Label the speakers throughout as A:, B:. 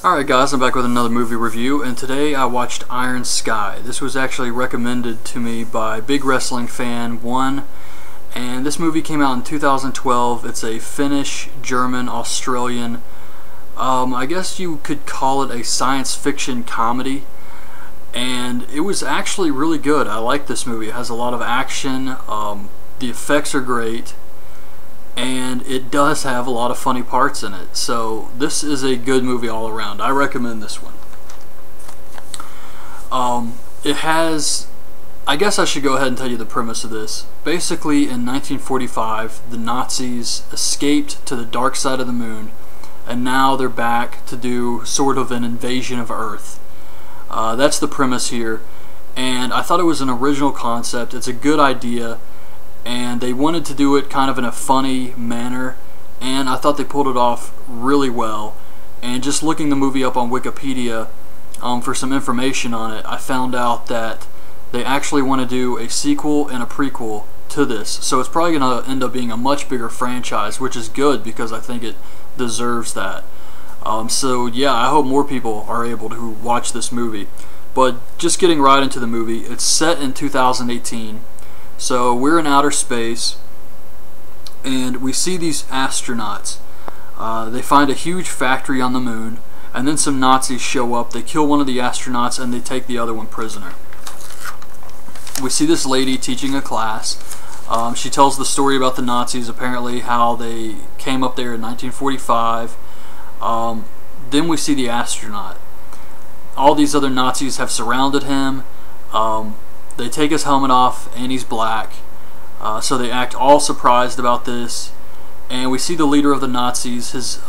A: Alright guys, I'm back with another movie review, and today I watched Iron Sky. This was actually recommended to me by Big Wrestling Fan 1, and this movie came out in 2012. It's a Finnish, German, Australian, I guess you could call it a science fiction comedy, and it was actually really good. I like this movie. It has a lot of action, the effects are great, and it does have a lot of funny parts in it. So this is a good movie all around. I recommend this one. It has, I guess I should go ahead and tell you the premise of this. Basically, in 1945, the Nazis escaped to the dark side of the moon, and now they're back to do sort of an invasion of Earth. That's the premise here, and I thought it was an original concept. It's a good idea, and they wanted to do it kind of in a funny manner, and I thought they pulled it off really well. And just looking the movie up on Wikipedia for some information on it, I found out that they actually want to do a sequel and a prequel to this, so it's probably going to end up being a much bigger franchise, which is good because I think it deserves that. So yeah, I hope more people are able to watch this movie. But just getting right into the movie, it's set in 2018. So we're in outer space, and we see these astronauts. They find a huge factory on the moon, and then some Nazis show up. They kill one of the astronauts, and they take the other one prisoner. We see this lady teaching a class. She tells the story about the Nazis, apparently how they came up there in 1945. Then we see the astronaut. All these other Nazis have surrounded him. They take his helmet off, and he's black, so they act all surprised about this. And we see the leader of the Nazis.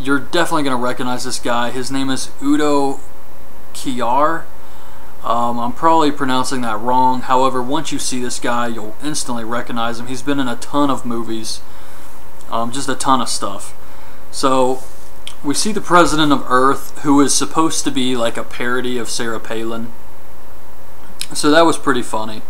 A: You're definitely going to recognize this guy. His name is Udo Kier. I'm probably pronouncing that wrong. However, once you see this guy, you'll instantly recognize him. He's been in a ton of movies, just a ton of stuff. So we see the president of Earth, who is supposed to be like a parody of Sarah Palin. So that was pretty funny.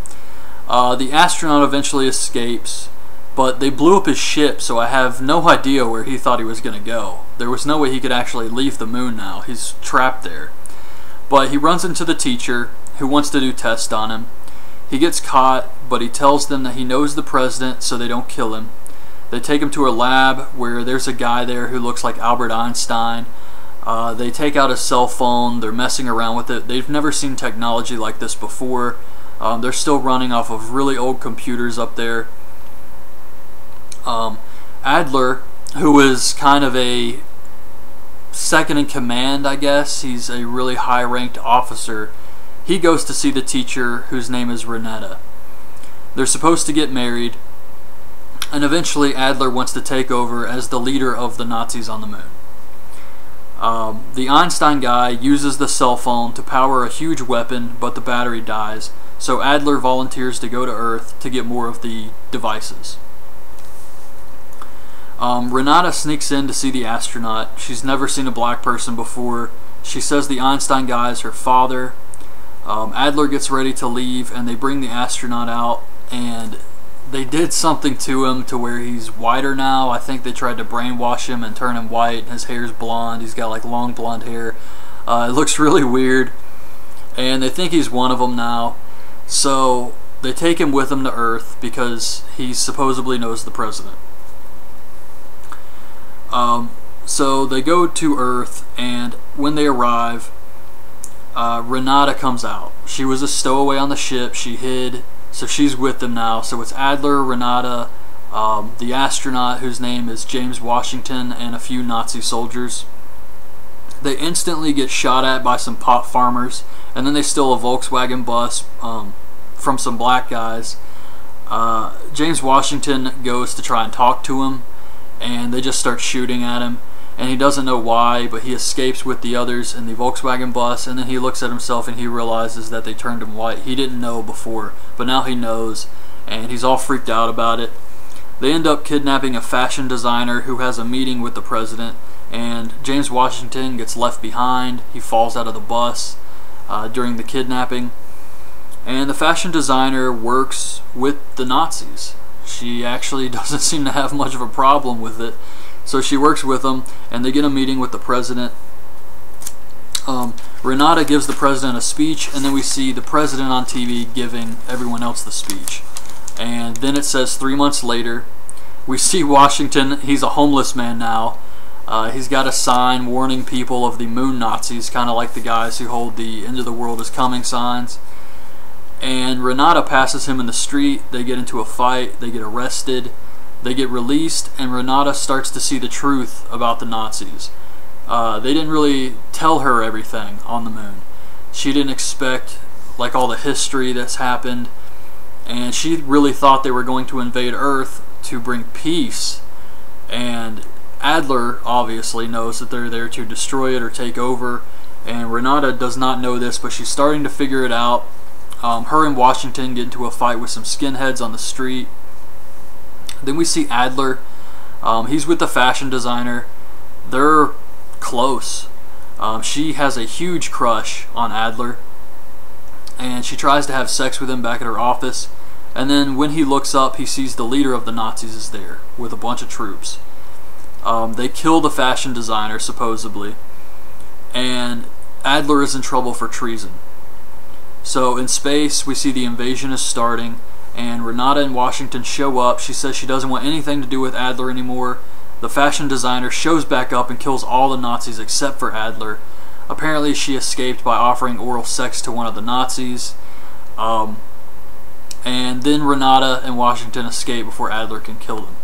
A: The astronaut eventually escapes, but they blew up his ship, so I have no idea where he thought he was going to go. There was no way he could actually leave the moon now. He's trapped there. But he runs into the teacher, who wants to do tests on him. He gets caught, but he tells them that he knows the president, so they don't kill him. They take him to a lab where there's a guy there who looks like Albert Einstein. They take out his cell phone. They're messing around with it. They've never seen technology like this before. They're still running off of really old computers up there. Adler, who is kind of a second in command, I guess, he's a really high-ranked officer, he goes to see the teacher, whose name is Renetta. They're supposed to get married, and eventually Adler wants to take over as the leader of the Nazis on the moon. The Einstein guy uses the cell phone to power a huge weapon, but the battery dies, so Adler volunteers to go to Earth to get more of the devices. Renata sneaks in to see the astronaut. She's never seen a black person before. She says the Einstein guy is her father. Adler gets ready to leave, and they bring the astronaut out, and they did something to him to where he's whiter now. I think they tried to brainwash him and turn him white. His hair's blonde. He's got like long blonde hair. It looks really weird. And they think he's one of them now. So they take him with them to Earth because he supposedly knows the president. So they go to Earth, and when they arrive, Renata comes out. She was a stowaway on the ship. She hid. So she's with them now. So it's Adler, Renata, the astronaut, whose name is James Washington, and a few Nazi soldiers. They instantly get shot at by some pot farmers, and then they steal a Volkswagen bus from some black guys. James Washington goes to try and talk to him, and they just start shooting at him. And he doesn't know why, but he escapes with the others in the Volkswagen bus, and then he looks at himself and he realizes that they turned him white. He didn't know before, but now he knows, and he's all freaked out about it. They end up kidnapping a fashion designer who has a meeting with the president, and James Washington gets left behind. He falls out of the bus during the kidnapping, and the fashion designer works with the Nazis. She actually doesn't seem to have much of a problem with it. So she works with them, and they get a meeting with the president, Renata gives the president a speech, and then we see the president on TV giving everyone else the speech. And then it says 3 months later, we see Washington. He's a homeless man now. He's got a sign warning people of the moon Nazis, kind of like the guys who hold the end of the world is coming signs. And Renata passes him in the street. They get into a fight. They get arrested. They get released, and Renata starts to see the truth about the Nazis. They didn't really tell her everything on the moon. She didn't expect like all the history that's happened, and she really thought they were going to invade Earth to bring peace. And Adler obviously knows that they're there to destroy it or take over, and Renata does not know this, but she's starting to figure it out. Her and Washington get into a fight with some skinheads on the street. Then we see Adler. He's with the fashion designer. They're close. She has a huge crush on Adler, and she tries to have sex with him back at her office. And then when he looks up, he sees the leader of the Nazis is there with a bunch of troops. They kill the fashion designer, supposedly, and Adler is in trouble for treason. So in space, we see the invasion is starting, and Renata and Washington show up. She says she doesn't want anything to do with Adler anymore. The fashion designer shows back up and kills all the Nazis except for Adler. Apparently she escaped by offering oral sex to one of the Nazis. And then Renata and Washington escape before Adler can kill them.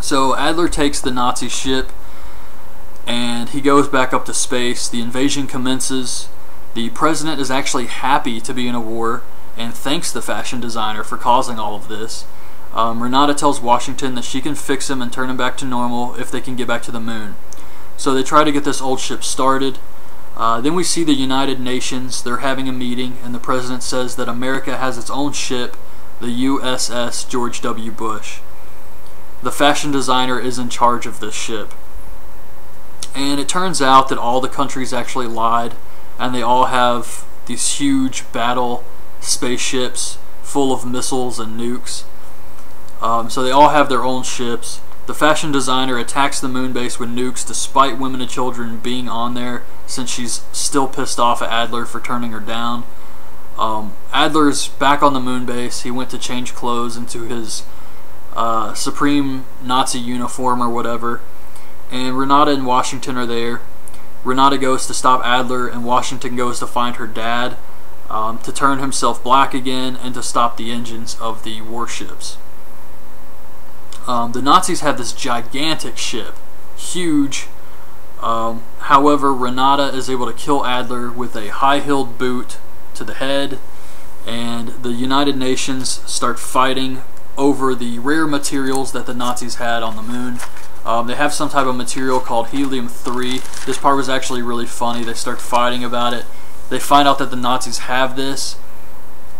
A: So Adler takes the Nazi ship, and he goes back up to space. The invasion commences. The president is actually happy to be in a war and thanks the fashion designer for causing all of this. Renata tells Washington that she can fix him and turn him back to normal if they can get back to the moon. So they try to get this old ship started. Then we see the United Nations. They're having a meeting, and the president says that America has its own ship, the USS George W. Bush. The fashion designer is in charge of this ship. And it turns out that all the countries actually lied, and they all have these huge battle spaceships full of missiles and nukes. So they all have their own ships. The fashion designer attacks the moon base with nukes despite women and children being on there, since she's still pissed off at Adler for turning her down. Adler's back on the moon base. He went to change clothes into his Supreme Nazi uniform or whatever. And Renata and Washington are there. Renata goes to stop Adler, and Washington goes to find her dad to turn himself black again and to stop the engines of the warships. The Nazis have this gigantic ship, huge. However, Renata is able to kill Adler with a high-heeled boot to the head, and the United Nations start fighting over the rare materials that the Nazis had on the moon. They have some type of material called helium-3. This part was actually really funny. They start fighting about it. They find out that the Nazis have this,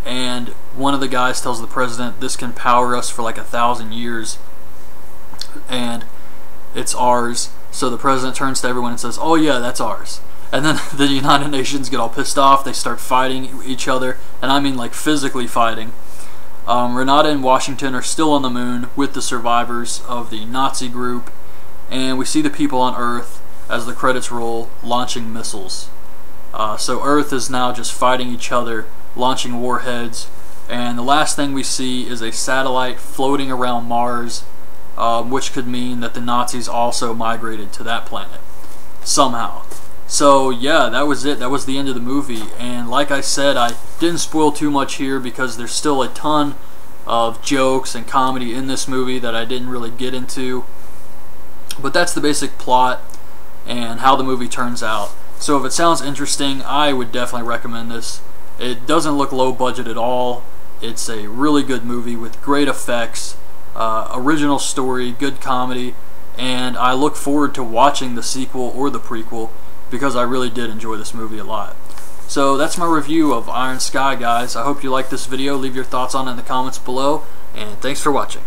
A: and one of the guys tells the president, this can power us for like 1,000 years, and it's ours. So the president turns to everyone and says, oh yeah, that's ours. And then the United Nations get all pissed off. They start fighting each other, and I mean like physically fighting. Renata and Washington are still on the moon with the survivors of the Nazi group, and we see the people on Earth, as the credits roll, launching missiles. So Earth is now just fighting each other, launching warheads, and the last thing we see is a satellite floating around Mars, which could mean that the Nazis also migrated to that planet somehow. So yeah, that was it. That was the end of the movie, and like I said, I didn't spoil too much here because there's still a ton of jokes and comedy in this movie that I didn't really get into, but that's the basic plot and how the movie turns out. So if it sounds interesting, I would definitely recommend this. It doesn't look low budget at all. It's a really good movie with great effects, original story, good comedy, and I look forward to watching the sequel or the prequel because I really did enjoy this movie a lot. So that's my review of Iron Sky, guys. I hope you liked this video. Leave your thoughts on it in the comments below, and thanks for watching.